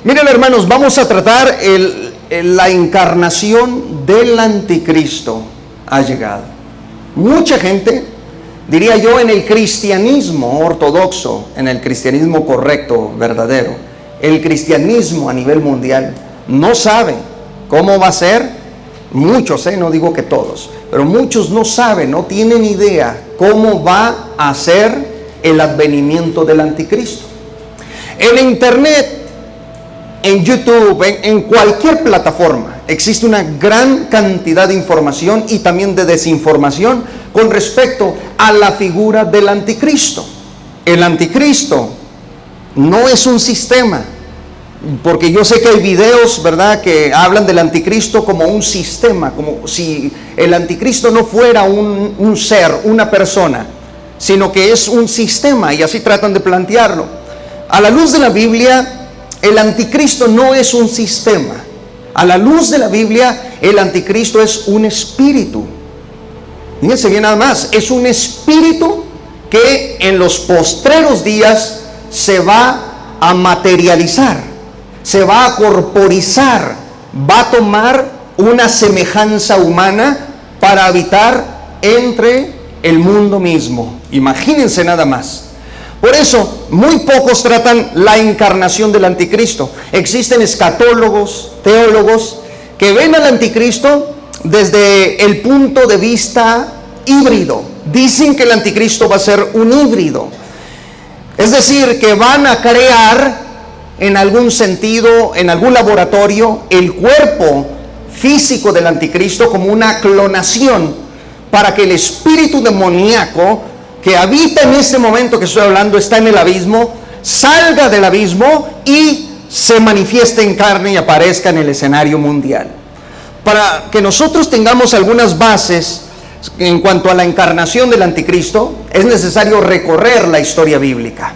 Miren, hermanos, vamos a tratar la encarnación del anticristo. Ha llegado. Mucha gente, diría yo, en el cristianismo ortodoxo, en el cristianismo correcto, verdadero, el cristianismo a nivel mundial, no sabe cómo va a ser. Muchos, no digo que todos, pero muchos no saben, no tienen idea cómo va a ser el advenimiento del anticristo. En internet, en YouTube, en cualquier plataforma, existe una gran cantidad de información y también de desinformación con respecto a la figura del anticristo. El anticristo no es un sistema, porque yo sé que hay videos, ¿verdad?, que hablan del anticristo como un sistema, como si el anticristo no fuera un ser, una persona, sino que es un sistema, y así tratan de plantearlo. A la luz de la Biblia, el anticristo no es un sistema. A la luz de la Biblia, el anticristo es un espíritu. Fíjense bien nada más, es un espíritu que en los postreros días se va a materializar, se va a corporizar, va a tomar una semejanza humana para habitar entre el mundo mismo. Imagínense nada más. Por eso, muy pocos tratan la encarnación del anticristo. Existen escatólogos, teólogos, que ven al anticristo desde el punto de vista híbrido. Dicen que el anticristo va a ser un híbrido. Es decir, que van a crear en algún sentido, en algún laboratorio, el cuerpo físico del anticristo como una clonación para que el espíritu demoníaco que habita en este momento que estoy hablando, está en el abismo, salga del abismo y se manifieste en carne y aparezca en el escenario mundial. Para que nosotros tengamos algunas bases en cuanto a la encarnación del anticristo, es necesario recorrer la historia bíblica.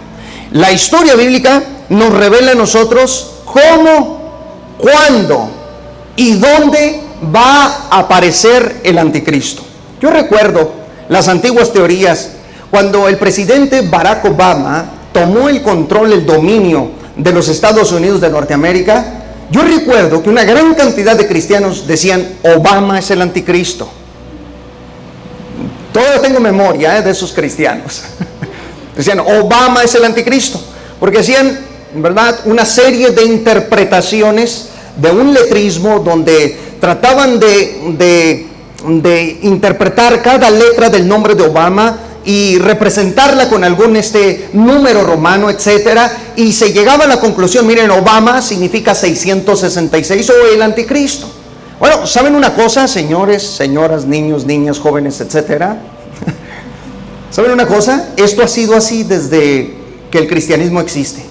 La historia bíblica nos revela a nosotros cómo, cuándo y dónde va a aparecer el anticristo. Yo recuerdo las antiguas teorías. Cuando el presidente Barack Obama tomó el control, el dominio de los Estados Unidos de Norteamérica, yo recuerdo que una gran cantidad de cristianos decían: Obama es el anticristo. Todavía tengo memoria de esos cristianos. Decían: Obama es el anticristo, porque hacían, ¿verdad?, una serie de interpretaciones de un letrismo donde trataban de interpretar cada letra del nombre de Obama y representarla con algún número romano, etcétera, y se llegaba a la conclusión: miren, Obama significa 666 o el anticristo. Bueno, ¿saben una cosa, señores, señoras, niños, niñas, jóvenes, etcétera? ¿Saben una cosa? Esto ha sido así desde que el cristianismo existe.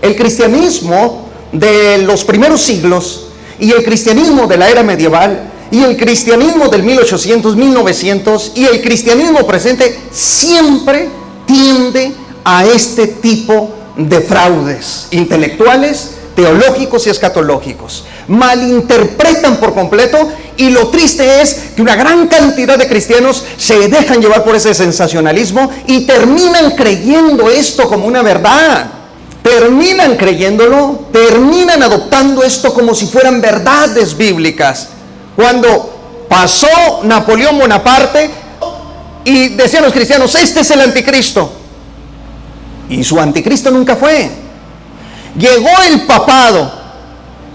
El cristianismo de los primeros siglos y el cristianismo de la era medieval y el cristianismo del 1800, 1900 y el cristianismo presente siempre tiende a este tipo de fraudes intelectuales, teológicos y escatológicos. Malinterpretan por completo, y lo triste es que una gran cantidad de cristianos se dejan llevar por ese sensacionalismo y terminan creyendo esto como una verdad. Terminan creyéndolo, terminan adoptando esto como si fueran verdades bíblicas. Cuando pasó Napoleón Bonaparte y decían los cristianos: este es el anticristo, y su anticristo nunca fue. Llegó el papado,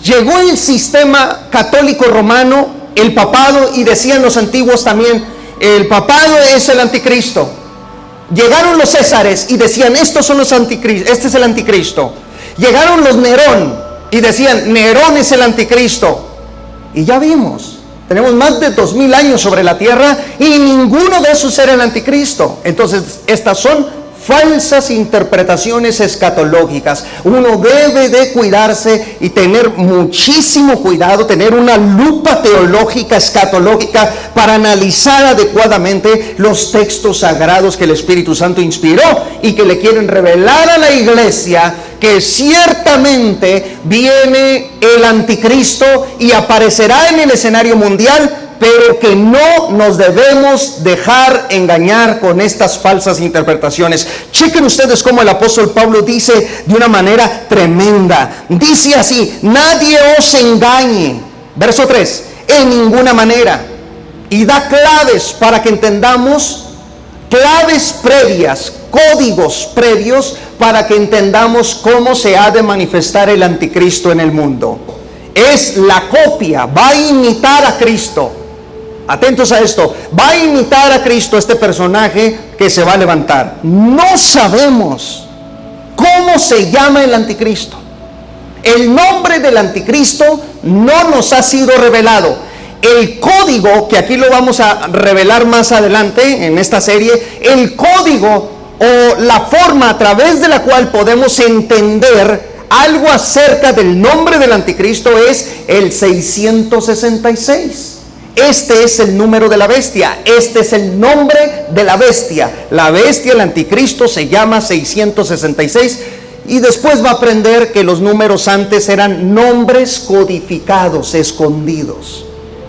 llegó el sistema católico romano, el papado, y decían los antiguos también: el papado es el anticristo. Llegaron los Césares y decían: estos son los anticristos, este es el anticristo. Llegaron los Nerón y decían: Nerón es el anticristo. Y ya vimos, tenemos más de 2000 años sobre la tierra y ninguno de esos era el anticristo. Entonces, estas son falsas interpretaciones escatológicas. Uno debe de cuidarse y tener muchísimo cuidado, tener una lupa teológica, escatológica, para analizar adecuadamente los textos sagrados que el Espíritu Santo inspiró y que le quieren revelar a la iglesia que ciertamente viene el anticristo y aparecerá en el escenario mundial pero que no nos debemos dejar engañar con estas falsas interpretaciones. Chequen ustedes cómo el apóstol Pablo dice de una manera tremenda. Dice así: nadie os engañe, verso 3, en ninguna manera. Y da claves para que entendamos, claves previas, códigos previos para que entendamos cómo se ha de manifestar el anticristo en el mundo. Es la copia, va a imitar a Cristo. Atentos a esto, va a imitar a Cristo, este personaje que se va a levantar. No sabemos cómo se llama el anticristo. El nombre del anticristo no nos ha sido revelado. El código, que aquí lo vamos a revelar más adelante en esta serie, el código o la forma a través de la cual podemos entender algo acerca del nombre del anticristo es el 666. Este es el número de la bestia, este es el nombre de la bestia. La bestia, el anticristo, se llama 666. Y después va a aprender que los números antes eran nombres codificados, escondidos.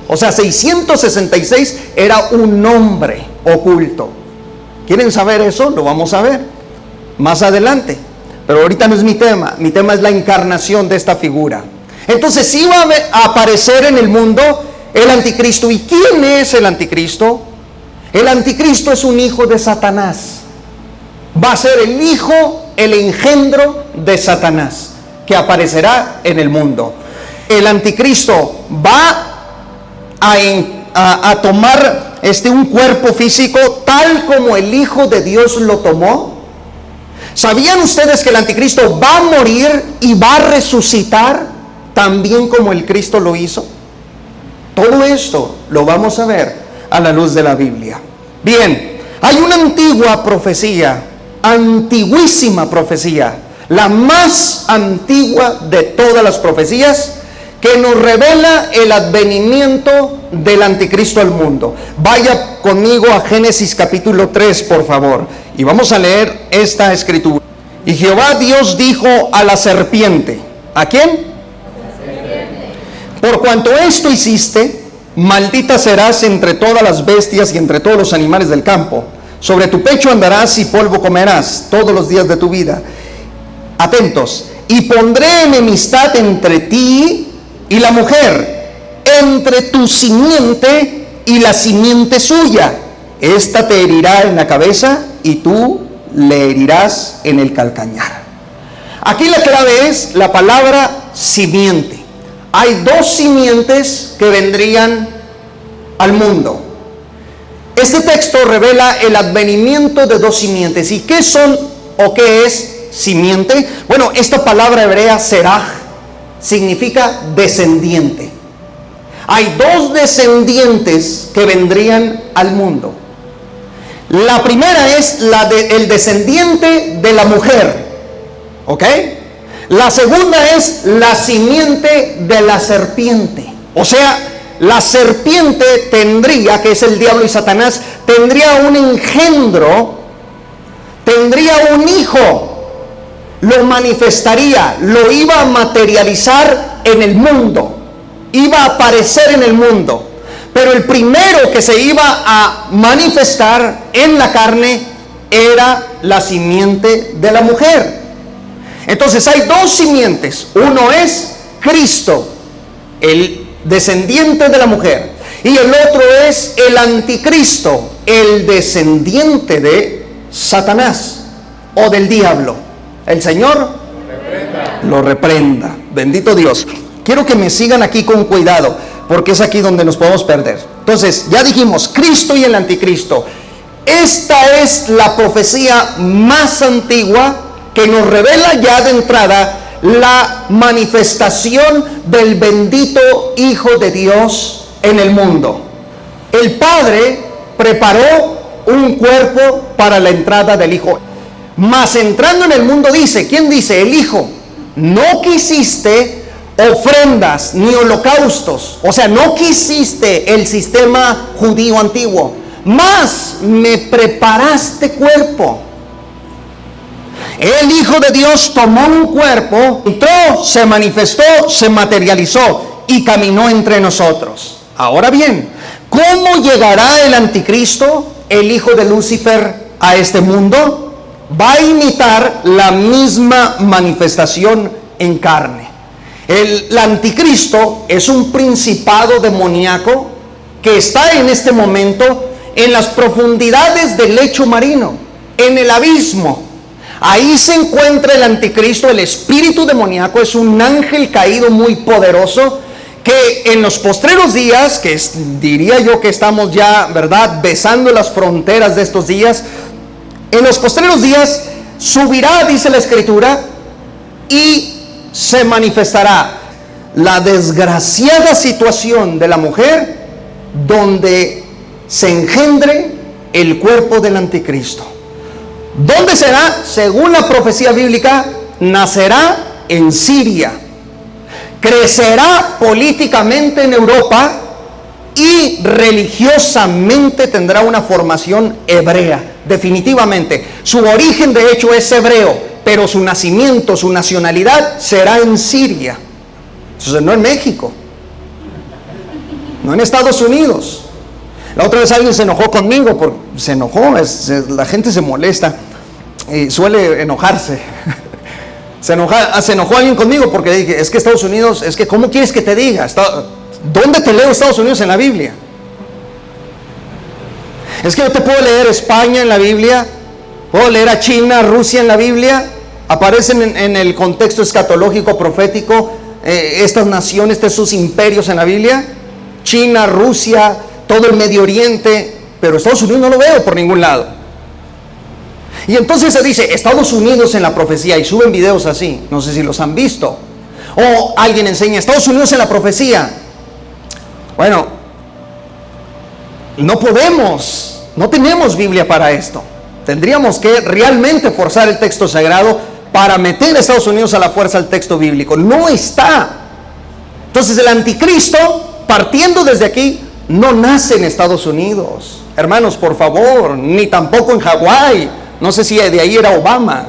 O sea, 666 era un nombre oculto. ¿Quieren saber eso? Lo vamos a ver más adelante. Pero ahorita no es mi tema. Mi tema es la encarnación de esta figura. Entonces sí va a aparecer en el mundo el anticristo. ¿Y quién es el anticristo? El anticristo es un hijo de Satanás. Va a ser el hijo, el engendro de Satanás, que aparecerá en el mundo. El anticristo va a tomar un cuerpo físico tal como el Hijo de Dios lo tomó. ¿Sabían ustedes que el anticristo va a morir y va a resucitar también como el Cristo lo hizo? Todo esto lo vamos a ver a la luz de la Biblia. Bien, hay una antigua profecía, antiguísima profecía, la más antigua de todas las profecías, que nos revela el advenimiento del anticristo al mundo. Vaya conmigo a Génesis capítulo 3, por favor, y vamos a leer esta escritura. Y Jehová Dios dijo a la serpiente, ¿a quién? Por cuanto esto hiciste, maldita serás entre todas las bestias y entre todos los animales del campo. Sobre tu pecho andarás y polvo comerás todos los días de tu vida. Atentos. Y pondré enemistad entre ti y la mujer, entre tu simiente y la simiente suya. Esta te herirá en la cabeza y tú le herirás en el calcañar. Aquí la clave es la palabra simiente. Hay dos simientes que vendrían al mundo. Este texto revela el advenimiento de dos simientes. ¿Y qué son o qué es simiente? Bueno, esta palabra hebrea seraj significa descendiente. Hay dos descendientes que vendrían al mundo. La primera es el descendiente de la mujer, ¿ok? La segunda es la simiente de la serpiente. O sea, la serpiente tendría, que es el diablo y Satanás, tendría un engendro, tendría un hijo, lo manifestaría, lo iba a materializar en el mundo, iba a aparecer en el mundo. Pero el primero que se iba a manifestar en la carne era la simiente de la mujer. Entonces hay dos simientes. Uno es Cristo, el descendiente de la mujer, y el otro es el anticristo, el descendiente de Satanás o del diablo. El Señor lo reprenda. Bendito Dios. Quiero que me sigan aquí con cuidado, porque es aquí donde nos podemos perder. Entonces, ya dijimos, Cristo y el anticristo. Esta es la profecía más antigua que nos revela ya de entrada la manifestación del bendito Hijo de Dios en el mundo. El Padre preparó un cuerpo para la entrada del Hijo. Mas entrando en el mundo dice, ¿quién dice? El Hijo. No quisiste ofrendas ni holocaustos, o sea, no quisiste el sistema judío antiguo, mas me preparaste cuerpo. El Hijo de Dios tomó un cuerpo, entró, se manifestó, se materializó y caminó entre nosotros. Ahora bien, ¿Cómo llegará el anticristo, el hijo de Lucifer, a este mundo? Va a imitar la misma manifestación en carne. El anticristo es un principado demoníaco que está en este momento en las profundidades del lecho marino, en el abismo. Ahí se encuentra el anticristo, el espíritu demoníaco. Es un ángel caído muy poderoso que en los postreros días, diría yo que estamos ya, ¿verdad?, besando las fronteras de estos días. En los postreros días subirá, dice la Escritura, y se manifestará la desgraciada situación de la mujer donde se engendre el cuerpo del anticristo. ¿Dónde será? Según la profecía bíblica, nacerá en Siria, crecerá políticamente en Europa y religiosamente tendrá una formación hebrea. Definitivamente, su origen de hecho es hebreo, pero su nacimiento, su nacionalidad será en Siria. Entonces, no en México, no en Estados Unidos. La otra vez alguien se enojó conmigo, se enojó, la gente se molesta y suele enojarse. Se enojó alguien conmigo porque dije, es que Estados Unidos, es que ¿cómo quieres que te diga? ¿Dónde te leo Estados Unidos en la Biblia? Es que yo te puedo leer España en la Biblia, puedo leer a China, Rusia en la Biblia, aparecen en el contexto escatológico profético estas naciones, estos imperios en la Biblia, China, Rusia, todo el Medio Oriente, pero Estados Unidos no lo veo por ningún lado. Y entonces se dice Estados Unidos en la profecía y suben videos así, no sé si los han visto, o alguien enseña Estados Unidos en la profecía. Bueno, no tenemos Biblia para esto. Tendríamos que realmente forzar el texto sagrado para meter a Estados Unidos a la fuerza al texto bíblico. No está. Entonces el anticristo, partiendo desde aquí, no nace en Estados Unidos. Hermanos, por favor, ni tampoco en Hawái. No sé si de ahí era Obama.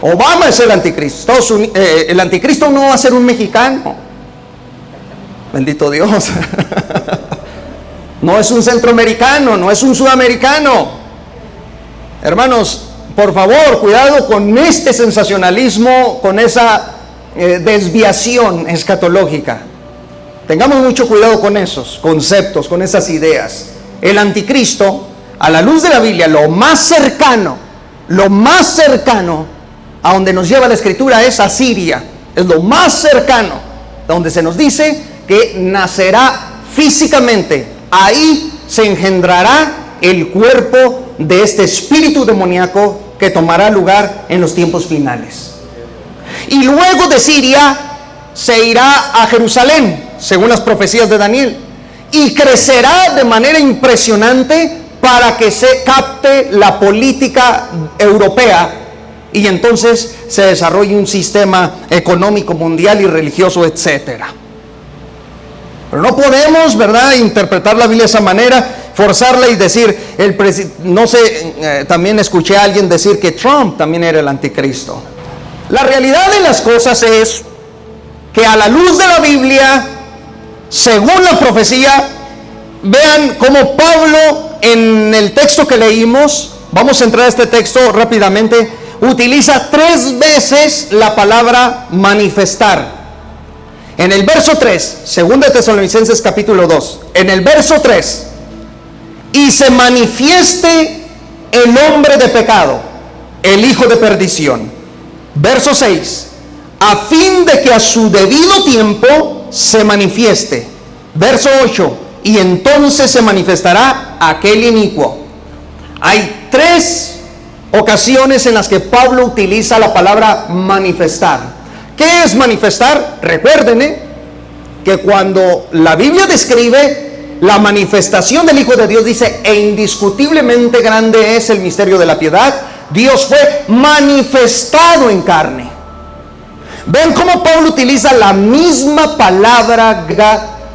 Obama es el anticristo. El anticristo no va a ser un mexicano. Bendito Dios. No es un centroamericano, no es un sudamericano. Hermanos, por favor, cuidado con este sensacionalismo, con esa desviación escatológica. Tengamos mucho cuidado con esos conceptos, con esas ideas. El anticristo, a la luz de la Biblia, lo más cercano a donde nos lleva la Escritura es a Siria. Es lo más cercano, donde se nos dice que nacerá físicamente. Ahí se engendrará el cuerpo de este espíritu demoníaco que tomará lugar en los tiempos finales. Y luego de Siria se irá a Jerusalén, según las profecías de Daniel, y crecerá de manera impresionante para que se capte la política europea y entonces se desarrolle un sistema económico mundial y religioso, etcétera. Pero no podemos, ¿verdad?, interpretar la Biblia de esa manera, forzarla y decir, también escuché a alguien decir que Trump también era el anticristo. La realidad de las cosas es que a la luz de la Biblia, según la profecía, vean cómo Pablo en el texto que leímos, vamos a entrar a este texto rápidamente, utiliza 3 veces la palabra manifestar. En el verso 3, 2 Tesalonicenses capítulo 2, en el verso 3, y se manifieste el hombre de pecado, el hijo de perdición. Verso 6, a fin de que a su debido tiempo se manifieste. Verso 8, y entonces se manifestará aquel inicuo. Hay 3 ocasiones en las que Pablo utiliza la palabra manifestar. ¿Qué es manifestar? Recuerden que cuando la Biblia describe la manifestación del Hijo de Dios, dice, e indiscutiblemente grande es el misterio de la piedad. Dios fue manifestado en carne. Ven cómo Pablo utiliza la misma palabra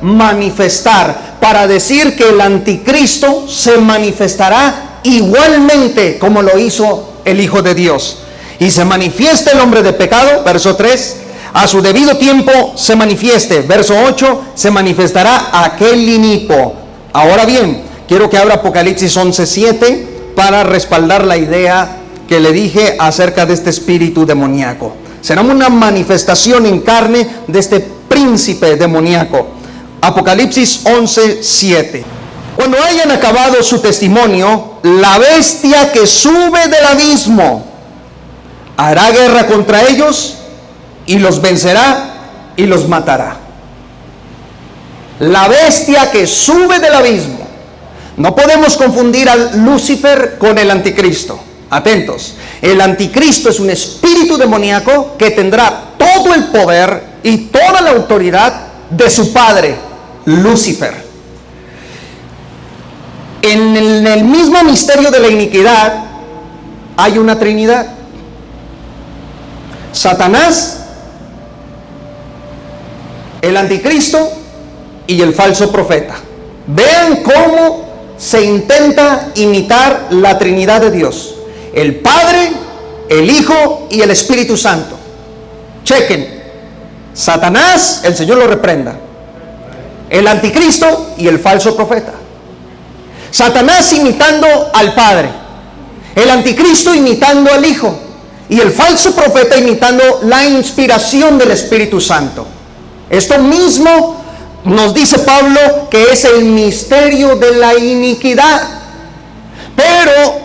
manifestar para decir que el anticristo se manifestará igualmente como lo hizo el Hijo de Dios. Y se manifiesta el hombre de pecado, verso 3, a su debido tiempo se manifieste. Verso 8, se manifestará aquel inicuo. Ahora bien, quiero que abra Apocalipsis 11:7 para respaldar la idea que le dije acerca de este espíritu demoníaco. Será una manifestación en carne de este príncipe demoníaco. Apocalipsis 11:7. Cuando hayan acabado su testimonio, la bestia que sube del abismo hará guerra contra ellos y los vencerá y los matará. La bestia que sube del abismo. No podemos confundir a Lucifer con el anticristo. Atentos, el anticristo es un espíritu demoníaco que tendrá todo el poder y toda la autoridad de su padre, Lucifer. En el mismo misterio de la iniquidad hay una trinidad: Satanás, el anticristo y el falso profeta. Vean cómo se intenta imitar la Trinidad de Dios: el Padre, el Hijo y el Espíritu Santo. Chequen: Satanás, el Señor lo reprenda; el anticristo y el falso profeta. Satanás imitando al Padre, el anticristo imitando al Hijo y el falso profeta imitando la inspiración del Espíritu Santo. Esto mismo nos dice Pablo que es el misterio de la iniquidad. Pero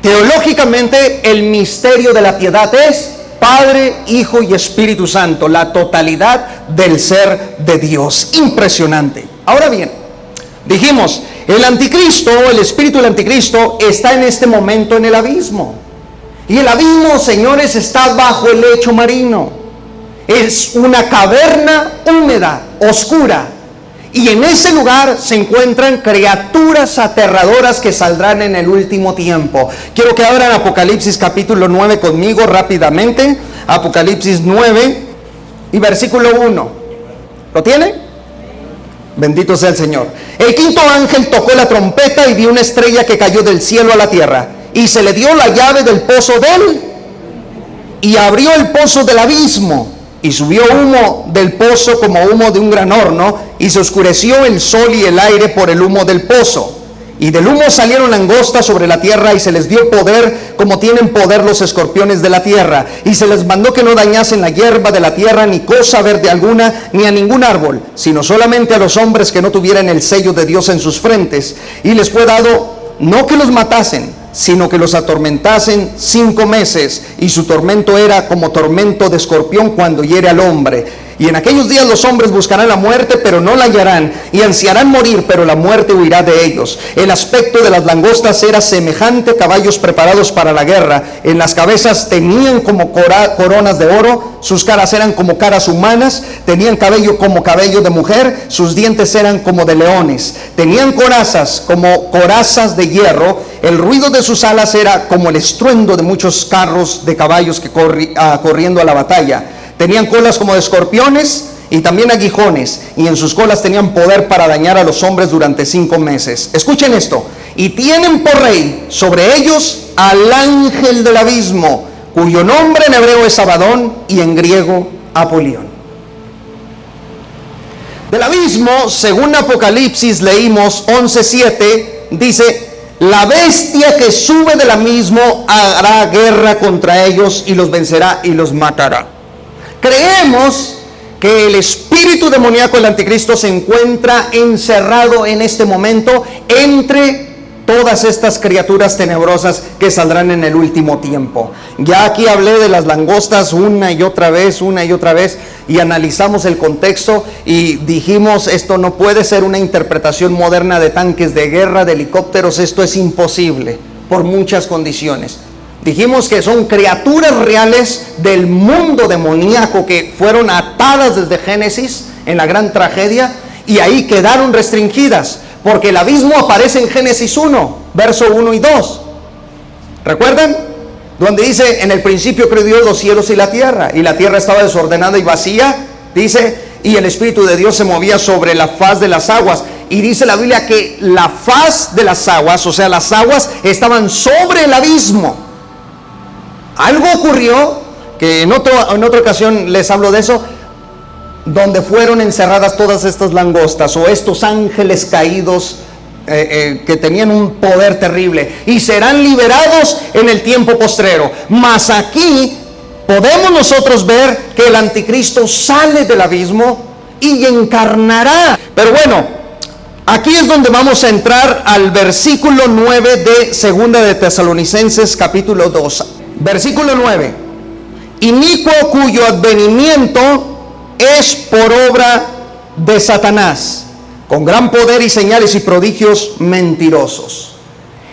teológicamente el misterio de la piedad es Padre, Hijo y Espíritu Santo, la totalidad del ser de Dios. Impresionante. Ahora bien, dijimos, el anticristo, el espíritu del anticristo está en este momento en el abismo. Y el abismo, señores, está bajo el lecho marino. Es una caverna húmeda, oscura. Y en ese lugar se encuentran criaturas aterradoras que saldrán en el último tiempo. Quiero que abran Apocalipsis capítulo 9 conmigo rápidamente. Apocalipsis 9 y versículo 1. ¿Lo tiene? Bendito sea el Señor. El quinto ángel tocó la trompeta y vi una estrella que cayó del cielo a la tierra. Y se le dio la llave del pozo y abrió el pozo del abismo. Y subió humo del pozo como humo de un gran horno, y se oscureció el sol y el aire por el humo del pozo. Y del humo salieron langostas sobre la tierra, y se les dio poder como tienen poder los escorpiones de la tierra. Y se les mandó que no dañasen la hierba de la tierra, ni cosa verde alguna, ni a ningún árbol, sino solamente a los hombres que no tuvieran el sello de Dios en sus frentes. Y les fue dado no que los matasen, sino que los atormentasen 5 meses, y su tormento era como tormento de escorpión cuando hiere al hombre. Y en aquellos días los hombres buscarán la muerte, pero no la hallarán, y ansiarán morir, pero la muerte huirá de ellos. El aspecto de las langostas era semejante a caballos preparados para la guerra. En las cabezas tenían como coronas de oro, sus caras eran como caras humanas, tenían cabello como cabello de mujer, sus dientes eran como de leones, tenían corazas como corazas de hierro, el ruido de sus alas era como el estruendo de muchos carros de caballos que corriendo a la batalla. Tenían colas como de escorpiones y también aguijones, y en sus colas tenían poder para dañar a los hombres durante 5 meses. Escuchen esto: y tienen por rey sobre ellos al ángel del abismo, cuyo nombre en hebreo es Abadón y en griego Apolión. Del abismo, según Apocalipsis leímos 11:7, dice: la bestia que sube del abismo hará guerra contra ellos y los vencerá y los matará. Creemos que el espíritu demoníaco del anticristo se encuentra encerrado en este momento entre todas estas criaturas tenebrosas que saldrán en el último tiempo. Ya aquí hablé de las langostas una y otra vez, y analizamos el contexto y dijimos, esto no puede ser una interpretación moderna de tanques de guerra, de helicópteros, esto es imposible por muchas condiciones. Dijimos que son criaturas reales del mundo demoníaco que fueron atadas desde Génesis en la gran tragedia, y ahí quedaron restringidas, porque el abismo aparece en Génesis 1, verso 1 y 2. ¿Recuerdan? Donde dice: en el principio creó Dios los cielos y la tierra estaba desordenada y vacía, dice, y el Espíritu de Dios se movía sobre la faz de las aguas. Y dice la Biblia que la faz de las aguas, o sea, las aguas estaban sobre el abismo. Algo ocurrió que en otra ocasión les hablo de eso, donde fueron encerradas todas estas langostas o estos ángeles caídos que tenían un poder terrible, y serán liberados en el tiempo postrero. Mas aquí podemos nosotros ver que el anticristo sale del abismo y encarnará. Pero bueno, aquí es donde vamos a entrar al versículo 9 de Segunda de Tesalonicenses capítulo 2. Versículo 9. Inicuo cuyo advenimiento es por obra de Satanás, con gran poder y señales y prodigios mentirosos.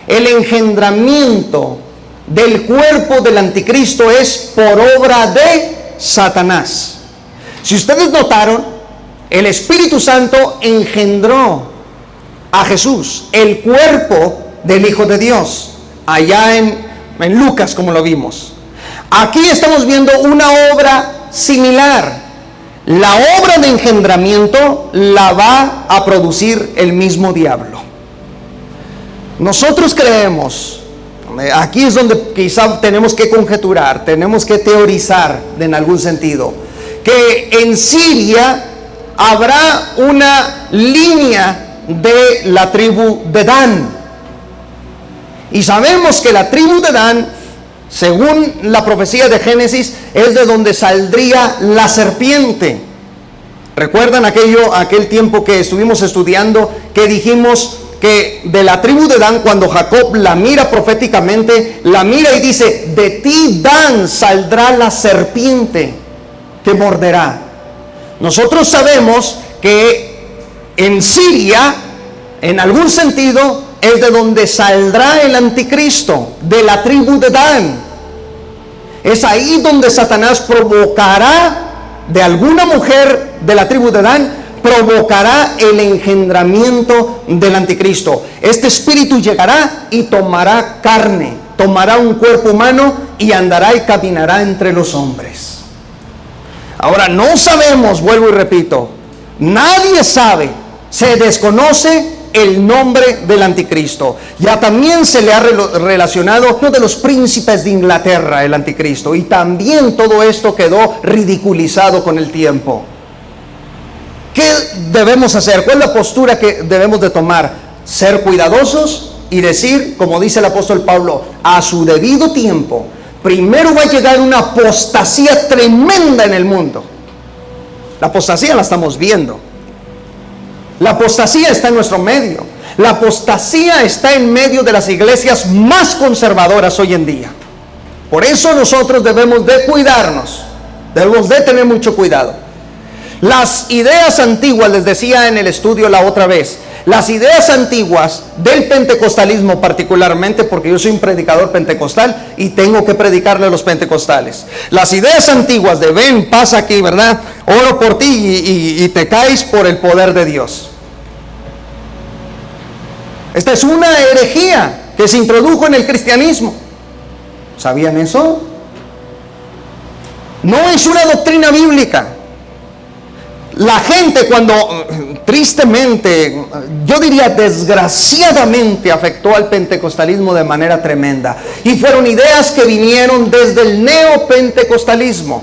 El engendramiento del cuerpo del anticristo es por obra de Satanás. Si ustedes notaron, el Espíritu Santo engendró a Jesús, el cuerpo del Hijo de Dios, allá en Lucas, como lo vimos. Aquí estamos viendo una obra similar. La obra de engendramiento la va a producir el mismo diablo. Nosotros creemos, aquí es donde quizá tenemos que conjeturar, tenemos que teorizar en algún sentido, que en Siria habrá una línea de la tribu de Dan. Y sabemos que la tribu de Dan, según la profecía de Génesis, es de donde saldría la serpiente. ¿Recuerdan aquel tiempo que estuvimos estudiando, que dijimos que de la tribu de Dan, cuando Jacob la mira proféticamente, la mira y dice: de ti, Dan, saldrá la serpiente que morderá? Nosotros sabemos que en Siria, en algún sentido, es de donde saldrá el anticristo, de la tribu de Dan. Es ahí donde Satanás provocará, de alguna mujer de la tribu de Dan, provocará el engendramiento del anticristo. Este espíritu llegará y tomará carne, tomará un cuerpo humano y andará y caminará entre los hombres. Ahora, no sabemos, vuelvo y repito, nadie sabe, se desconoce el nombre del anticristo. Ya también se le ha relacionado uno de los príncipes de Inglaterra, el anticristo, y también todo esto quedó ridiculizado con el tiempo. ¿Qué debemos hacer? ¿Cuál es la postura que debemos de tomar? Ser cuidadosos y decir, como dice el apóstol Pablo, a su debido tiempo. Primero va a llegar una apostasía tremenda en el mundo. La apostasía la estamos viendo. La apostasía está en nuestro medio. La apostasía está en medio de las iglesias más conservadoras hoy en día. Por eso nosotros debemos de cuidarnos. Debemos de tener mucho cuidado. Las ideas antiguas, les decía en el estudio la otra vez, las ideas antiguas del pentecostalismo particularmente, porque yo soy un predicador pentecostal y tengo que predicarle a los pentecostales. Las ideas antiguas de ven, pasa aquí, ¿verdad? Oro por ti y te caes por el poder de Dios. Esta es una herejía que se introdujo en el cristianismo. ¿Sabían eso? No es una doctrina bíblica. La gente, cuando tristemente, yo diría desgraciadamente, afectó al pentecostalismo de manera tremenda, y fueron ideas que vinieron desde el neopentecostalismo,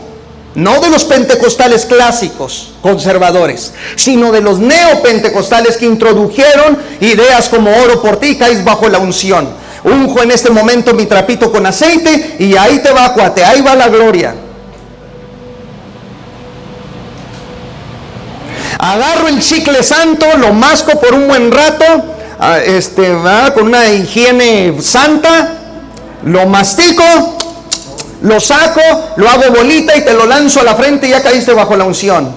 no de los pentecostales clásicos conservadores, sino de los neopentecostales que introdujeron ideas como oro por ti, caes bajo la unción, unjo en este momento mi trapito con aceite y ahí te va, cuate, ahí va la gloria. Agarro el chicle santo, lo masco por un buen rato, con una higiene santa, lo mastico, lo saco, lo hago bolita y te lo lanzo a la frente y ya caíste bajo la unción.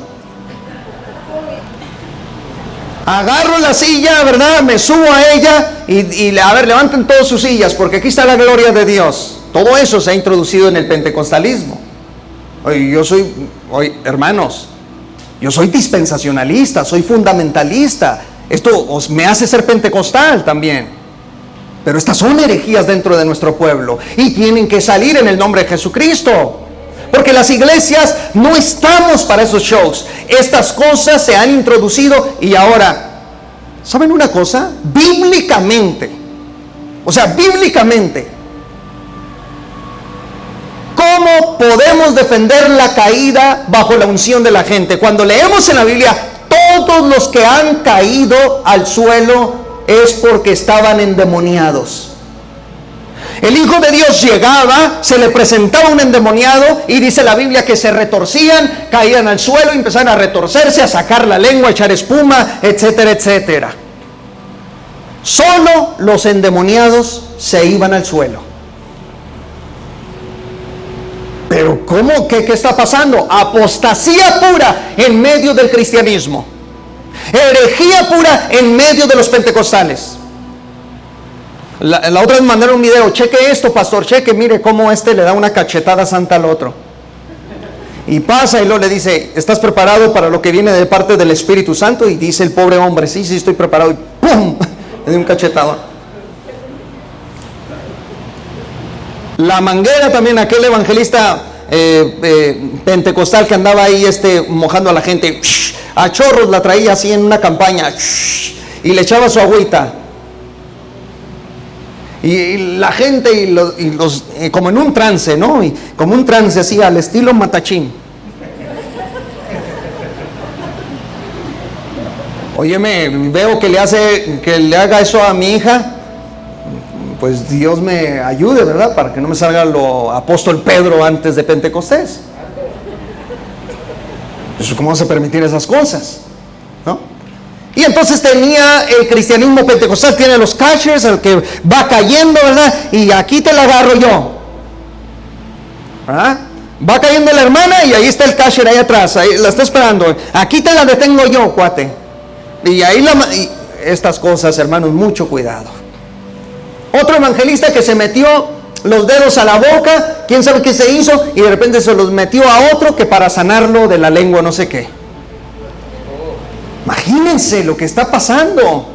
Agarro la silla, ¿verdad? Me subo a ella y a ver, levanten todas sus sillas porque aquí está la gloria de Dios. Todo eso se ha introducido en el pentecostalismo. Hermanos, yo soy dispensacionalista, soy fundamentalista. Esto me hace ser pentecostal también. Pero estas son herejías dentro de nuestro pueblo y tienen que salir en el nombre de Jesucristo. Porque las iglesias no estamos para esos shows. Estas cosas se han introducido y ahora, ¿saben una cosa? Bíblicamente, ¿cómo podemos defender la caída bajo la unción de la gente? Cuando leemos en la Biblia, todos los que han caído al suelo es porque estaban endemoniados. El Hijo de Dios llegaba, se le presentaba un endemoniado y dice la Biblia que se retorcían, caían al suelo y empezaban a retorcerse, a sacar la lengua, a echar espuma, etcétera, etcétera. Solo los endemoniados se iban al suelo. Pero ¿cómo? ¿Qué está pasando? Apostasía pura en medio del cristianismo. Herejía pura en medio de los pentecostales. La otra vez mandaron un video, cheque esto, pastor, cheque, mire cómo le da una cachetada santa al otro. Y pasa y luego le dice, ¿estás preparado para lo que viene de parte del Espíritu Santo? Y dice el pobre hombre, sí, estoy preparado. Y ¡pum! Le dio un cachetado. La Manguera también, aquel evangelista pentecostal que andaba ahí mojando a la gente, a chorros la traía así en una campaña, y le echaba su agüita. Y la gente como en un trance, ¿no? Y como un trance así al estilo matachín. Óyeme, veo que le haga eso a mi hija. Pues Dios me ayude, ¿verdad? Para que no me salga lo apóstol Pedro antes de Pentecostés. ¿Cómo vas a permitir esas cosas? ¿No? Y entonces tenía el cristianismo pentecostal, tiene los cachers, el que va cayendo, ¿verdad? Y aquí te la agarro yo, ¿verdad? Va cayendo la hermana y ahí está el cacher ahí atrás, ahí la está esperando. Aquí te la detengo yo, cuate. Y ahí y estas cosas, hermanos, mucho cuidado. Otro evangelista que se metió los dedos a la boca, quién sabe qué se hizo, y de repente se los metió a otro que para sanarlo de la lengua no sé qué. Imagínense lo que está pasando.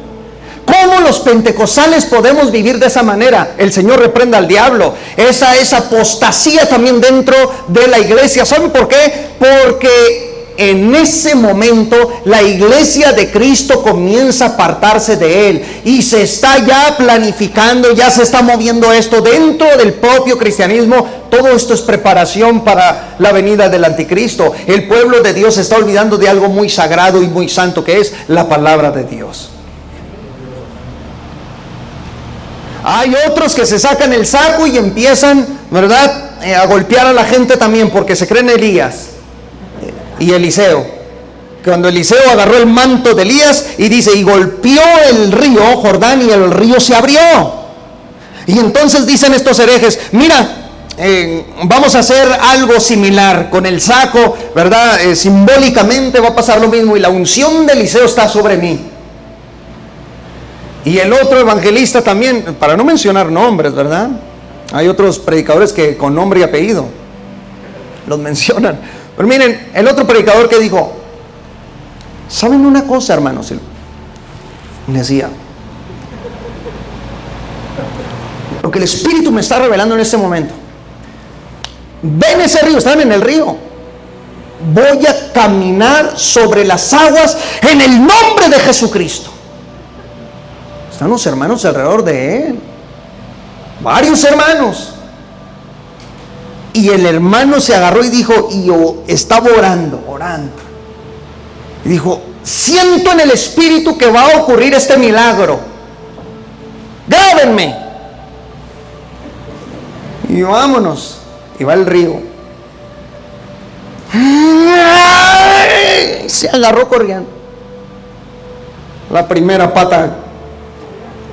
¿Cómo los pentecostales podemos vivir de esa manera? El Señor reprenda al diablo. Esa es apostasía también dentro de la iglesia. ¿Saben por qué? Porque en ese momento la iglesia de Cristo comienza a apartarse de Él y se está ya planificando, ya se está moviendo esto dentro del propio cristianismo. Todo esto es preparación para la venida del anticristo. El pueblo de Dios se está olvidando de algo muy sagrado y muy santo, que es la palabra de Dios. Hay otros que se sacan el saco y empiezan, ¿verdad?, a golpear a la gente también porque se creen Elías y Eliseo. Cuando Eliseo agarró el manto de Elías y dice, y golpeó el río Jordán y el río se abrió. Y entonces dicen estos herejes, mira, vamos a hacer algo similar con el saco, ¿verdad? Simbólicamente va a pasar lo mismo y la unción de Eliseo está sobre mí. Y el otro evangelista también, para no mencionar nombres, ¿verdad? Hay otros predicadores que con nombre y apellido los mencionan. Pero miren, el otro predicador que dijo, ¿saben una cosa, hermanos? Decía, lo que el Espíritu me está revelando en este momento. Ven ese río, están en el río. Voy a caminar sobre las aguas en el nombre de Jesucristo. Están los hermanos alrededor de él, varios hermanos. Y el hermano se agarró y dijo, y yo estaba orando. Y dijo, siento en el Espíritu que va a ocurrir este milagro. Grábenme. Y vámonos. Y va el río. Se agarró corriendo. La primera pata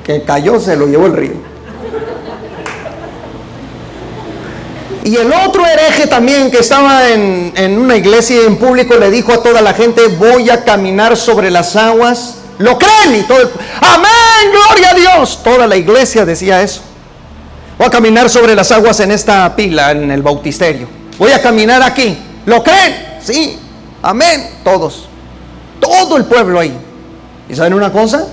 que cayó se lo llevó el río. Y el otro hereje también que estaba en una iglesia y en público le dijo a toda la gente, voy a caminar sobre las aguas. ¿Lo creen? Y todo amén, gloria a Dios. Toda la iglesia decía eso. Voy a caminar sobre las aguas en esta pila, en el bautisterio. Voy a caminar aquí. ¿Lo creen? Sí, amén. Todos. Todo el pueblo ahí. ¿Y saben una cosa?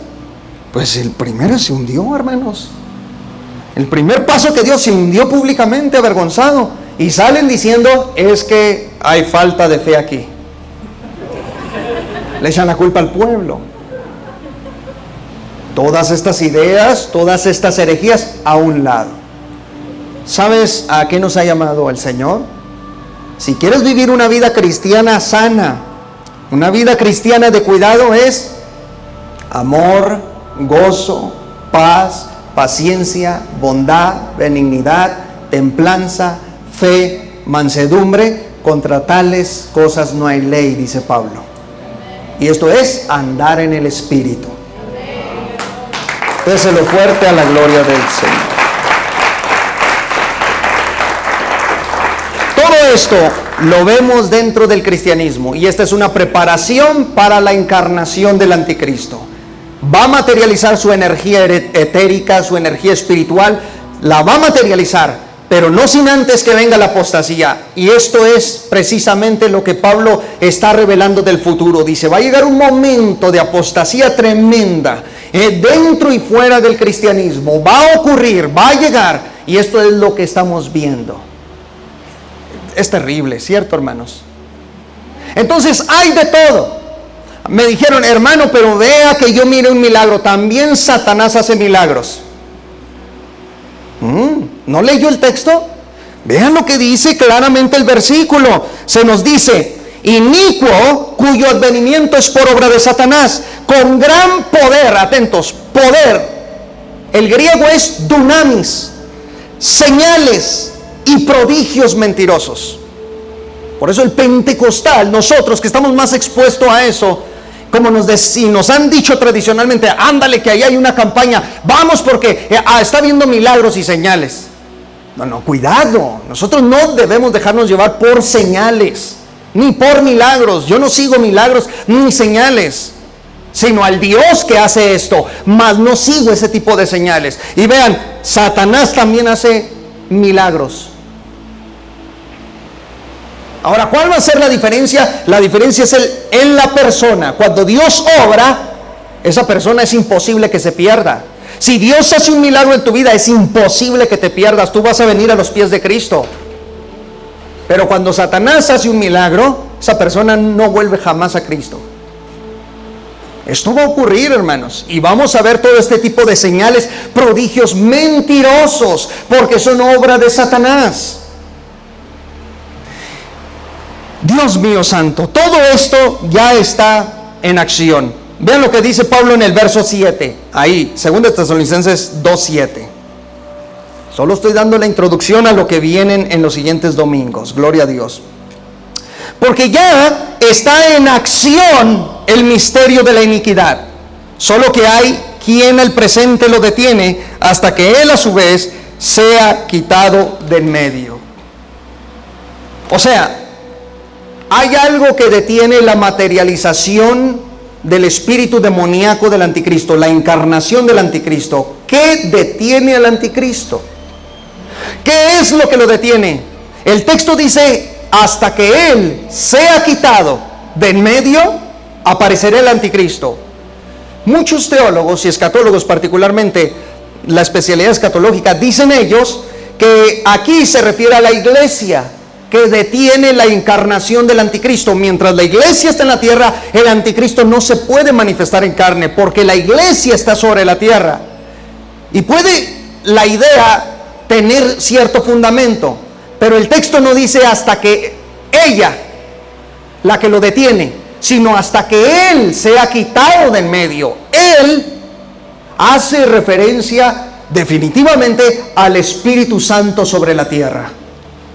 Pues el primero se hundió, hermanos. El primer paso que dio, se hundió públicamente, avergonzado. Y salen diciendo, es que hay falta de fe aquí. Le echan la culpa al pueblo. Todas estas ideas, todas estas herejías a un lado. ¿Sabes a qué nos ha llamado el Señor? Si quieres vivir una vida cristiana sana, una vida cristiana de cuidado, es amor, gozo, paz, paciencia, bondad, benignidad, templanza, fe, mansedumbre. Contra tales cosas no hay ley, dice Pablo. Y esto es andar en el Espíritu. Déselo fuerte a la gloria del Señor. Todo esto lo vemos dentro del cristianismo, y esta es una preparación para la encarnación del anticristo. Va a materializar su energía etérica, su energía espiritual, la va a materializar, pero no sin antes que venga la apostasía. Y esto es precisamente lo que Pablo está revelando del futuro. Dice, va a llegar un momento de apostasía tremenda, dentro y fuera del cristianismo. Va a ocurrir, va a llegar, y esto es lo que estamos viendo. Es terrible, ¿cierto, hermanos? Entonces hay de todo. Me dijeron, hermano, pero vea que yo mire un milagro. También Satanás hace milagros. ¿No leyó el texto? Vean lo que dice claramente el versículo. Se nos dice, inicuo cuyo advenimiento es por obra de Satanás, con gran poder, atentos, poder. El griego es dunamis, señales y prodigios mentirosos. Por eso el pentecostal, nosotros que estamos más expuestos a eso, como nos han dicho tradicionalmente, ándale que ahí hay una campaña, vamos porque está habiendo milagros y señales. No, cuidado, nosotros no debemos dejarnos llevar por señales, ni por milagros. Yo no sigo milagros ni señales, sino al Dios que hace esto, mas no sigo ese tipo de señales. Y vean, Satanás también hace milagros. Ahora, ¿cuál va a ser la diferencia? La diferencia es en la persona. Cuando Dios obra, esa persona es imposible que se pierda. Si Dios hace un milagro en tu vida, es imposible que te pierdas. Tú vas a venir a los pies de Cristo. Pero cuando Satanás hace un milagro, esa persona no vuelve jamás a Cristo. Esto va a ocurrir, hermanos, y vamos a ver todo este tipo de señales, prodigios mentirosos, porque son obra de Satanás. Dios mío santo, todo esto ya está en acción. Vean lo que dice Pablo en el verso 7, ahí, 2 Tesalonicenses 2:7. Solo estoy dando la introducción a lo que vienen en los siguientes domingos. Gloria a Dios. Porque ya está en acción el misterio de la iniquidad. Solo que hay quien al presente lo detiene hasta que él a su vez sea quitado del medio. O sea, hay algo que detiene la materialización del espíritu demoníaco del anticristo, la encarnación del anticristo. ¿Qué detiene al anticristo? ¿Qué es lo que lo detiene? El texto dice, hasta que él sea quitado de en medio, aparecerá el anticristo. Muchos teólogos y escatólogos, particularmente la especialidad escatológica, dicen ellos que aquí se refiere a la iglesia, que detiene la encarnación del anticristo. Mientras la iglesia está en la tierra, el anticristo no se puede manifestar en carne, porque la iglesia está sobre la tierra. Y puede la idea tener cierto fundamento, pero el texto no dice hasta que ella, la que lo detiene, sino hasta que él sea quitado del medio. Él hace referencia definitivamente al Espíritu Santo sobre la tierra.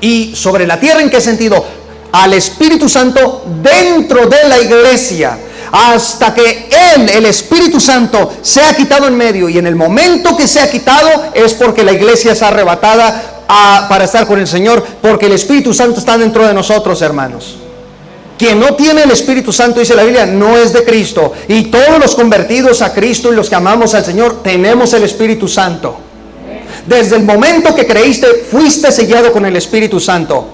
¿Y sobre la tierra en qué sentido? Al Espíritu Santo dentro de la iglesia, hasta que él, el Espíritu Santo, sea quitado en medio. Y en el momento que sea quitado es porque la iglesia es arrebatada para estar con el Señor, porque el Espíritu Santo está dentro de nosotros, hermanos. Quien no tiene el Espíritu Santo, dice la Biblia, no es de Cristo. Y todos los convertidos a Cristo y los que amamos al Señor, tenemos el Espíritu Santo. Desde el momento que creíste, fuiste sellado con el Espíritu Santo.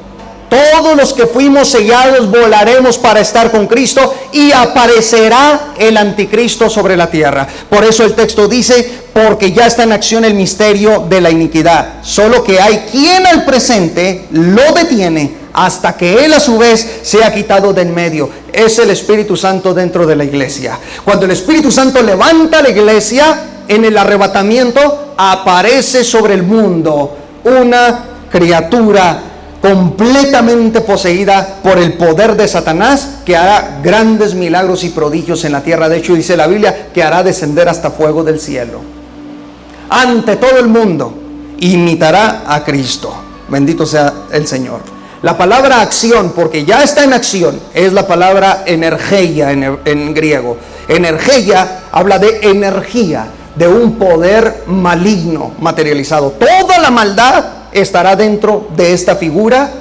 Todos los que fuimos sellados volaremos para estar con Cristo, y aparecerá el anticristo sobre la tierra. Por eso el texto dice, porque ya está en acción el misterio de la iniquidad. Solo que hay quien al presente lo detiene hasta que él a su vez sea quitado de en medio. Es el Espíritu Santo dentro de la iglesia. Cuando el Espíritu Santo levanta la iglesia en el arrebatamiento, aparece sobre el mundo una criatura completamente poseída por el poder de Satanás, que hará grandes milagros y prodigios en la tierra. De hecho, dice la Biblia que hará descender hasta fuego del cielo. Ante todo el mundo imitará a Cristo. Bendito sea el Señor. La palabra acción, porque ya está en acción, es la palabra energeia en griego. Energeia habla de energía, de un poder maligno materializado. Toda la maldad estará dentro de esta figura,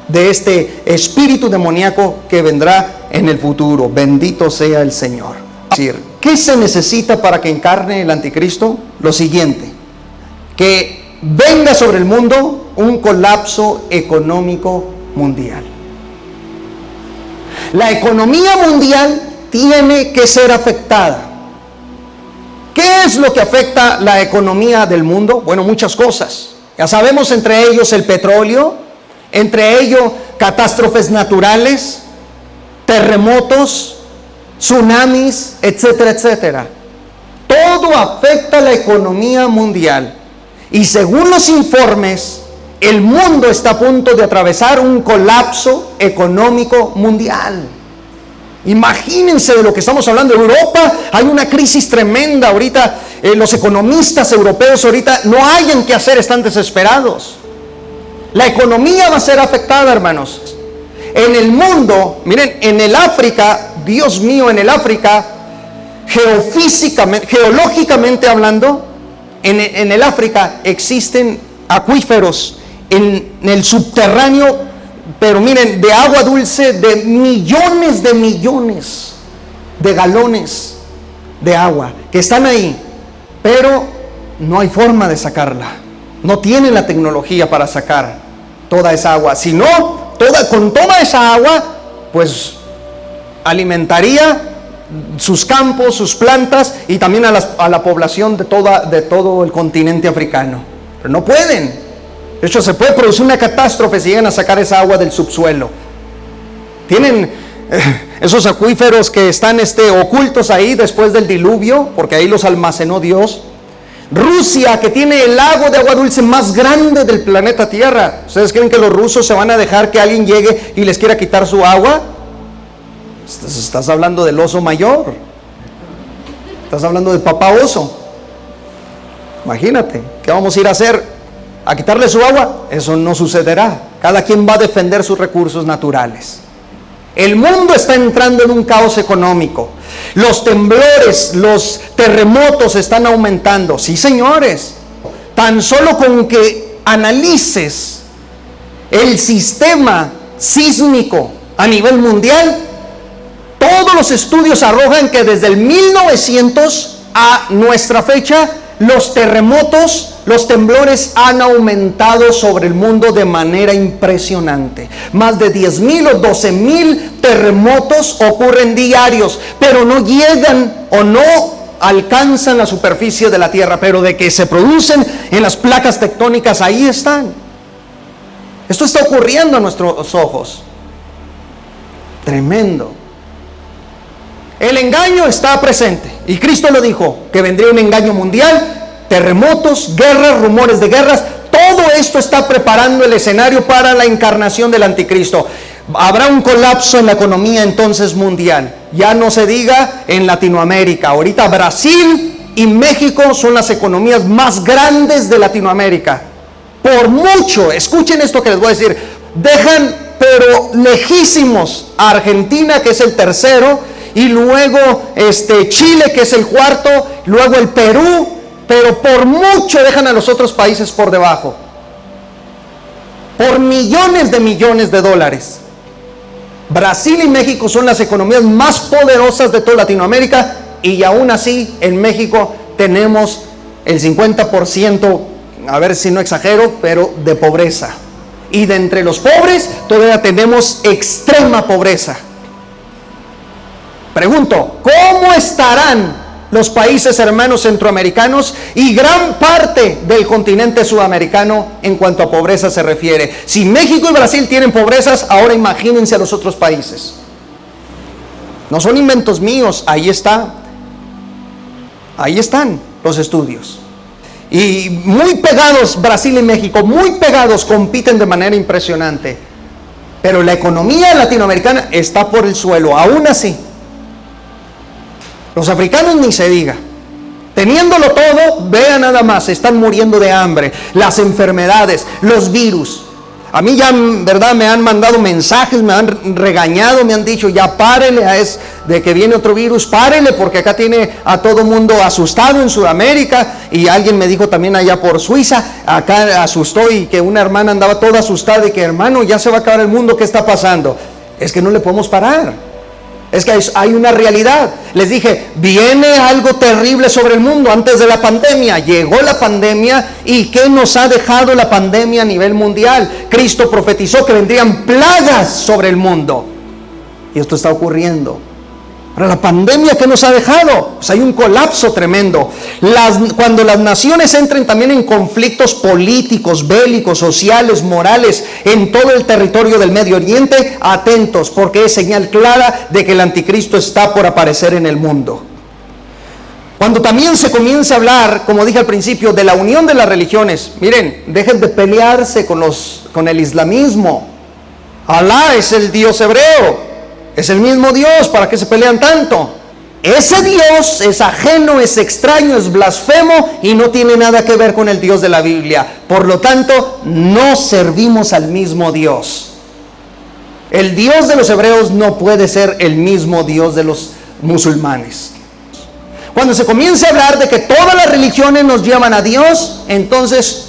de este espíritu demoníaco que vendrá en el futuro. Bendito sea el Señor. Es decir, ¿qué se necesita para que encarne el anticristo? Lo siguiente: que venga sobre el mundo un colapso económico mundial. La economía mundial tiene que ser afectada. ¿Qué es lo que afecta la economía del mundo? Bueno, muchas cosas. Ya sabemos, entre ellos el petróleo, entre ellos catástrofes naturales, terremotos, tsunamis, etcétera, etcétera. Todo afecta a la economía mundial. Y según los informes, el mundo está a punto de atravesar un colapso económico mundial. Imagínense de lo que estamos hablando. En Europa hay una crisis tremenda ahorita. Los economistas europeos ahorita no hayan qué hacer, están desesperados. La economía va a ser afectada, hermanos. En el mundo, miren, en el África, Dios mío, en el África, geológicamente hablando, en el África existen acuíferos en el subterráneo, pero miren, de agua dulce, de millones de galones de agua que están ahí, pero no hay forma de sacarla. No tienen la tecnología para sacar toda esa agua. Si no, con toda esa agua, pues alimentaría sus campos, sus plantas y también a la población de todo el continente africano. Pero no pueden. De hecho, se puede producir una catástrofe si llegan a sacar esa agua del subsuelo. Tienen esos acuíferos que están ocultos ahí después del diluvio, porque ahí los almacenó Dios. Rusia, que tiene el lago de agua dulce más grande del planeta Tierra. ¿Ustedes creen que los rusos se van a dejar que alguien llegue y les quiera quitar su agua? Estás hablando del oso mayor. Estás hablando del papá oso. Imagínate, ¿qué vamos a ir a hacer? ¿A quitarle su agua? Eso no sucederá. Cada quien va a defender sus recursos naturales. El mundo está entrando en un caos económico. Los temblores, los terremotos están aumentando. Sí, señores. Tan solo con que analices el sistema sísmico a nivel mundial, todos los estudios arrojan que desde el 1900 a nuestra fecha, los terremotos, los temblores han aumentado sobre el mundo de manera impresionante. Más de 10,000 o 12,000 terremotos ocurren diarios, pero no llegan o no alcanzan la superficie de la tierra, pero de que se producen en las placas tectónicas, ahí están. Esto está ocurriendo a nuestros ojos. Tremendo. El engaño está presente, y Cristo lo dijo, que vendría un engaño mundial, terremotos, guerras, rumores de guerras. Todo esto está preparando el escenario para la encarnación del anticristo. Habrá un colapso en la economía entonces mundial. Ya no se diga en Latinoamérica. Ahorita Brasil y México son las economías más grandes de Latinoamérica. Por mucho, escuchen esto que les voy a decir, dejan pero lejísimos a Argentina, que es el tercero, y luego Chile, que es el cuarto, luego el Perú, pero por mucho dejan a los otros países por debajo, por millones de dólares. Brasil y México son las economías más poderosas de toda Latinoamérica, y aún así en México tenemos el 50%, a ver si no exagero, pero de pobreza. Y de entre los pobres todavía tenemos extrema pobreza. Pregunto, ¿cómo estarán los países hermanos centroamericanos y gran parte del continente sudamericano en cuanto a pobreza se refiere? Si México y Brasil tienen pobrezas, ahora imagínense a los otros países. No son inventos míos, ahí está. Ahí están los estudios. Y muy pegados, Brasil y México, muy pegados, compiten de manera impresionante. Pero la economía latinoamericana está por el suelo, aún así. Los africanos ni se diga. Teniéndolo todo, vean nada más, se están muriendo de hambre, las enfermedades, los virus. A mí ya, ¿verdad? Me han mandado mensajes, me han regañado, me han dicho, ya párele de que viene otro virus, párele, porque acá tiene a todo mundo asustado en Sudamérica. Y alguien me dijo también allá por Suiza, acá asustó, y que una hermana andaba toda asustada y que, hermano, ya se va a acabar el mundo, ¿qué está pasando? Es que no le podemos parar. Es que hay una realidad. Les dije, viene algo terrible sobre el mundo antes de la pandemia. Llegó la pandemia, y ¿qué nos ha dejado la pandemia a nivel mundial? Cristo profetizó que vendrían plagas sobre el mundo. Y esto está ocurriendo. Pero la pandemia, ¿qué nos ha dejado? Pues hay un colapso tremendo. Cuando las naciones entren también en conflictos políticos, bélicos, sociales, morales, en todo el territorio del Medio Oriente, atentos, porque es señal clara de que el anticristo está por aparecer en el mundo. Cuando también se comienza a hablar, como dije al principio, de la unión de las religiones, miren, dejen de pelearse con el islamismo. Alá es el Dios hebreo. Es el mismo Dios, ¿para qué se pelean tanto? Ese Dios es ajeno, es extraño, es blasfemo y no tiene nada que ver con el Dios de la Biblia. Por lo tanto, no servimos al mismo Dios. El Dios de los hebreos no puede ser el mismo Dios de los musulmanes. Cuando se comience a hablar de que todas las religiones nos llevan a Dios, entonces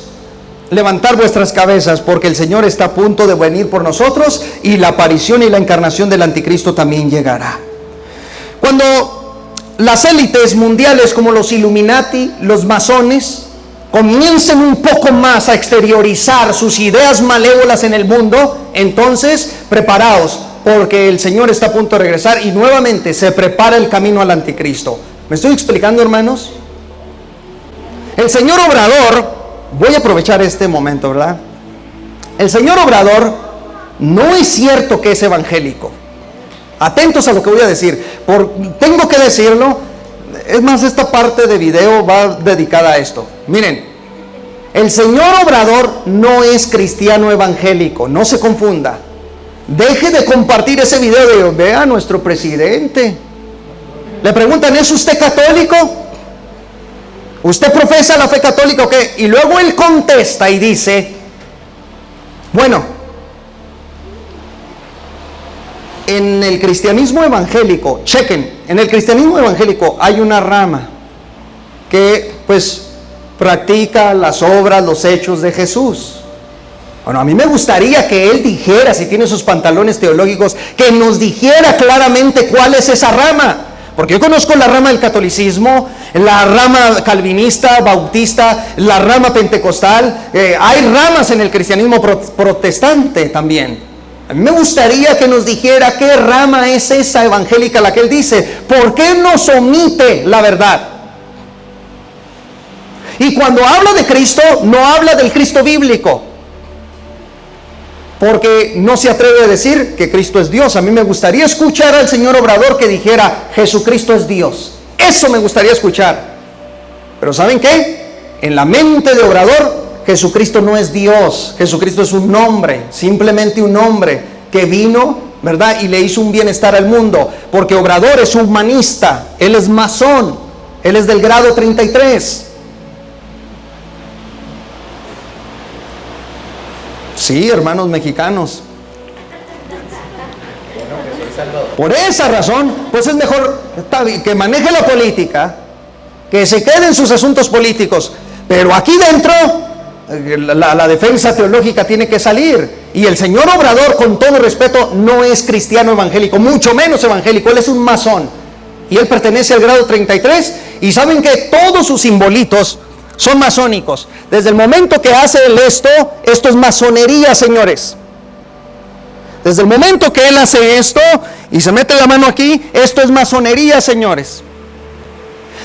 levantar vuestras cabezas, porque el Señor está a punto de venir por nosotros, y la aparición y la encarnación del anticristo también llegará. Cuando las élites mundiales como los Illuminati, los masones, comiencen un poco más a exteriorizar sus ideas malévolas en el mundo, entonces preparaos, porque el Señor está a punto de regresar y nuevamente se prepara el camino al anticristo. ¿Me estoy explicando, hermanos? El señor Obrador, voy a aprovechar este momento, ¿verdad? El señor Obrador no es cierto que es evangélico. Atentos a lo que voy a decir, tengo que decirlo. Es más, esta parte de video va dedicada a esto. Miren, el señor Obrador no es cristiano evangélico, no se confunda. Deje de compartir ese video de, vea a nuestro presidente. Le preguntan, ¿es usted católico? ¿Usted profesa la fe católica o qué? Y luego él contesta y dice, bueno, en el cristianismo evangélico, chequen, en el cristianismo evangélico hay una rama que pues practica las obras, los hechos de Jesús. Bueno, a mí me gustaría que él dijera, si tiene sus pantalones teológicos, que nos dijera claramente cuál es esa rama. Porque yo conozco la rama del catolicismo, la rama calvinista, bautista, la rama pentecostal. Hay ramas en el cristianismo protestante también. A mí me gustaría que nos dijera qué rama es esa evangélica la que él dice. ¿Por qué nos omite la verdad? Y cuando habla de Cristo, no habla del Cristo bíblico, porque no se atreve a decir que Cristo es Dios. A mí me gustaría escuchar al señor Obrador que dijera, Jesucristo es Dios. Eso me gustaría escuchar. Pero ¿saben qué? En la mente de Obrador, Jesucristo no es Dios. Jesucristo es un hombre, simplemente un hombre que vino, ¿verdad? Y le hizo un bienestar al mundo. Porque Obrador es humanista, él es masón, él es del grado 33. Sí, hermanos mexicanos. Por esa razón, pues es mejor que maneje la política, que se quede en sus asuntos políticos, pero aquí dentro la defensa teológica tiene que salir. Y el señor Obrador, con todo respeto, no es cristiano evangélico, mucho menos evangélico. Él es un masón y él pertenece al grado 33. Y saben que todos sus simbolitos son masónicos. Desde el momento que hace él esto es masonería, señores. Desde el momento que él hace esto y se mete la mano aquí, esto es masonería, señores.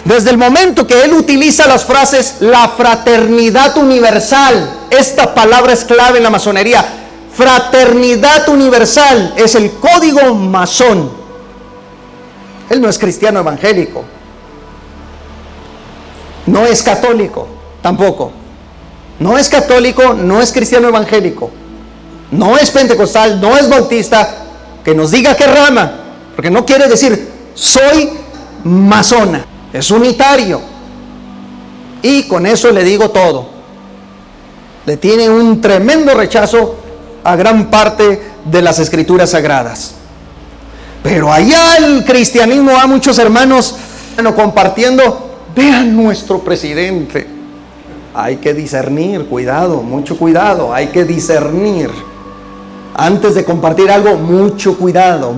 Desde el momento que él utiliza las frases la fraternidad universal, esta palabra es clave en la masonería. Fraternidad universal es el código masón. Él no es cristiano evangélico, no es católico, tampoco. No es católico, no es cristiano evangélico, no es pentecostal, no es bautista, que nos diga qué rama, porque no quiere decir soy masona, es unitario. Y con eso le digo todo. Le tiene un tremendo rechazo a gran parte de las escrituras sagradas. Pero allá el cristianismo, a muchos hermanos compartiendo, vean nuestro presidente. Hay que discernir, cuidado, mucho cuidado, hay que discernir. Antes de compartir algo, mucho cuidado,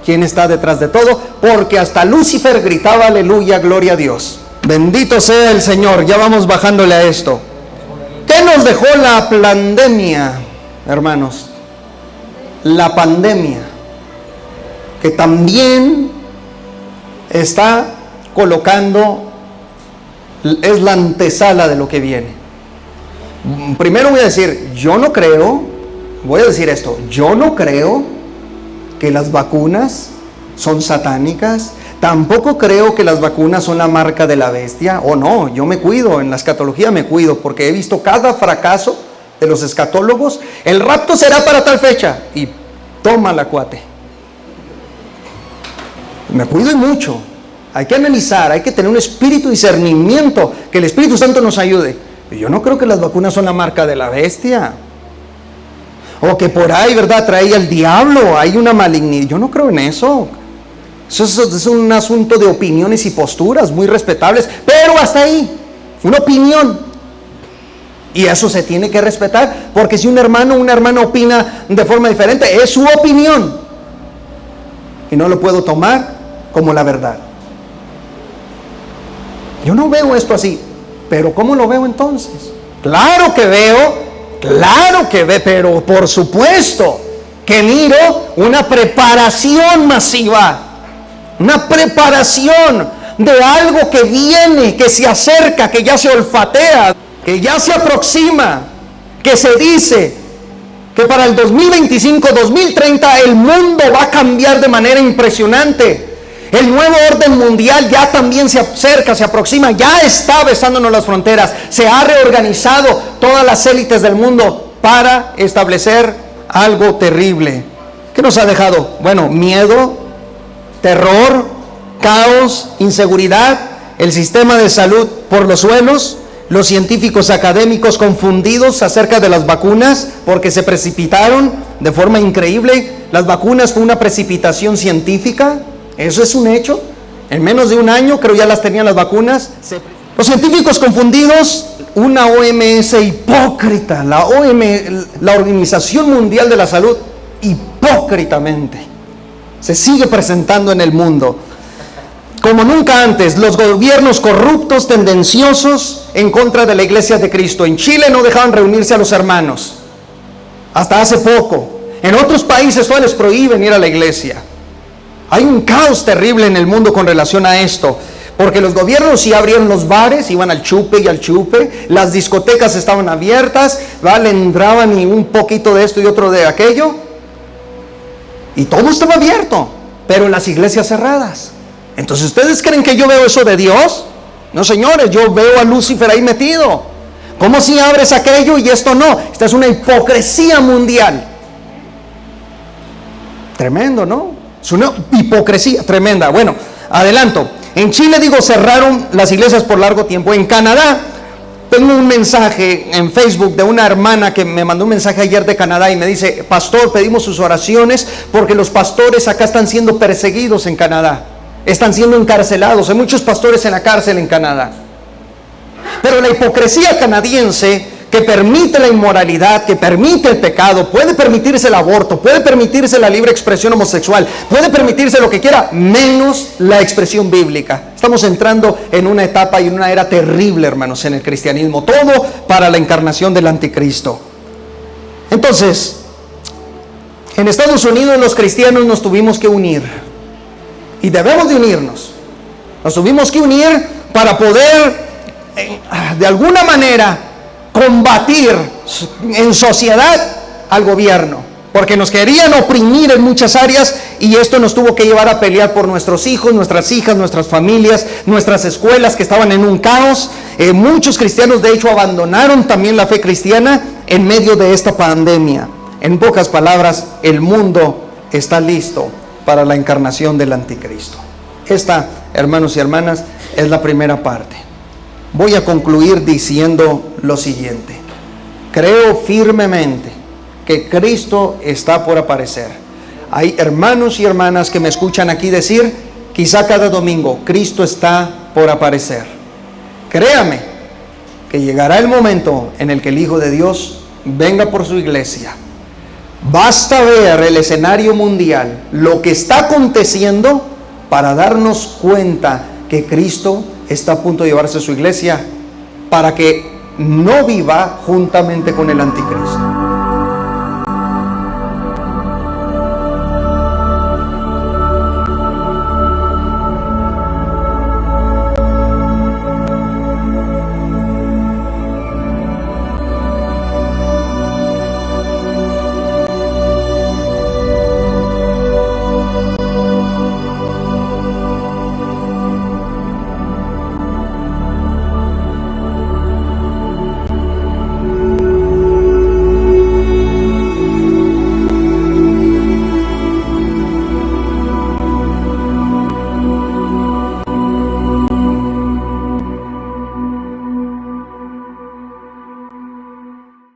¿quién está detrás de todo? Porque hasta Lucifer gritaba aleluya, gloria a Dios. Bendito sea el Señor. Ya vamos bajándole a esto. ¿Qué nos dejó la pandemia, hermanos? La pandemia, que también está colocando, es la antesala de lo que viene. Primero voy a decir, yo no creo que las vacunas son satánicas. Tampoco creo que las vacunas son la marca de la bestia. O no, yo me cuido, en la escatología me cuido, porque he visto cada fracaso de los escatólogos. El rapto será para tal fecha, y toma la cuate. Me cuido y mucho. Hay que analizar, hay que tener un espíritu de discernimiento, que el Espíritu Santo nos ayude. Yo no creo que las vacunas son la marca de la bestia, o que por ahí, ¿verdad?, trae al diablo, hay una malignidad. Yo no creo en eso. Eso es un asunto de opiniones y posturas muy respetables, pero hasta ahí, una opinión. Y eso se tiene que respetar, porque si un hermano o una hermana opina de forma diferente, es su opinión, y no lo puedo tomar como la verdad. Yo no veo esto así, pero ¿cómo lo veo entonces? Claro que veo, pero por supuesto que miro una preparación masiva, una preparación de algo que viene, que se acerca, que ya se olfatea, que ya se aproxima, que se dice que para el 2025, 2030 el mundo va a cambiar de manera impresionante. El nuevo orden mundial ya también se acerca, se aproxima, ya está besándonos las fronteras. Se ha reorganizado todas las élites del mundo para establecer algo terrible. ¿Qué nos ha dejado? Bueno, miedo, terror, caos, inseguridad, el sistema de salud por los suelos, los científicos académicos confundidos acerca de las vacunas porque se precipitaron de forma increíble. Las vacunas fue una precipitación científica. Eso es un hecho. En menos de un año, creo ya las tenían las vacunas. Los científicos confundidos, una OMS hipócrita, la Organización Mundial de la Salud, hipócritamente se sigue presentando en el mundo como nunca antes. Los gobiernos corruptos, tendenciosos en contra de la Iglesia de Cristo. En Chile no dejaban reunirse a los hermanos hasta hace poco. En otros países todavía les prohíben ir a la iglesia. Hay un caos terrible en el mundo con relación a esto, porque los gobiernos sí abrieron los bares, iban al chupe y al chupe, las discotecas estaban abiertas, ¿vale? Entraban y un poquito de esto y otro de aquello, y todo estaba abierto, pero las iglesias cerradas. Entonces, ¿ustedes creen que yo veo eso de Dios? No, señores, yo veo a Lucifer ahí metido. ¿Cómo si abres aquello y esto no? Esta es una hipocresía mundial. Tremendo, ¿no? Es una hipocresía tremenda. Bueno, adelanto. En Chile, cerraron las iglesias por largo tiempo. En Canadá, tengo un mensaje en Facebook de una hermana que me mandó un mensaje ayer de Canadá y me dice: pastor, pedimos sus oraciones porque los pastores acá están siendo perseguidos en Canadá. Están siendo encarcelados. Hay muchos pastores en la cárcel en Canadá. Pero la hipocresía canadiense, que permite la inmoralidad, que permite el pecado, puede permitirse el aborto, puede permitirse la libre expresión homosexual, puede permitirse lo que quiera, menos la expresión bíblica. Estamos entrando en una etapa y en una era terrible, hermanos, en el cristianismo. Todo para la encarnación del anticristo. Entonces, en Estados Unidos los cristianos nos tuvimos que unir. Y debemos de unirnos. Nos tuvimos que unir para poder, de alguna manera, combatir en sociedad al gobierno, porque nos querían oprimir en muchas áreas, y esto nos tuvo que llevar a pelear por nuestros hijos, nuestras hijas, nuestras familias, nuestras escuelas que estaban en un caos. Muchos cristianos de hecho abandonaron también la fe cristiana en medio de esta pandemia. En pocas palabras, el mundo está listo para la encarnación del anticristo. Esta, hermanos y hermanas, es la primera parte. Voy a concluir diciendo lo siguiente. Creo firmemente que Cristo está por aparecer. Hay hermanos y hermanas que me escuchan aquí decir, quizá cada domingo, Cristo está por aparecer. Créame que llegará el momento en el que el Hijo de Dios venga por su iglesia. Basta ver el escenario mundial, lo que está aconteciendo, para darnos cuenta que Cristo está a punto de llevarse a su iglesia para que no viva juntamente con el anticristo.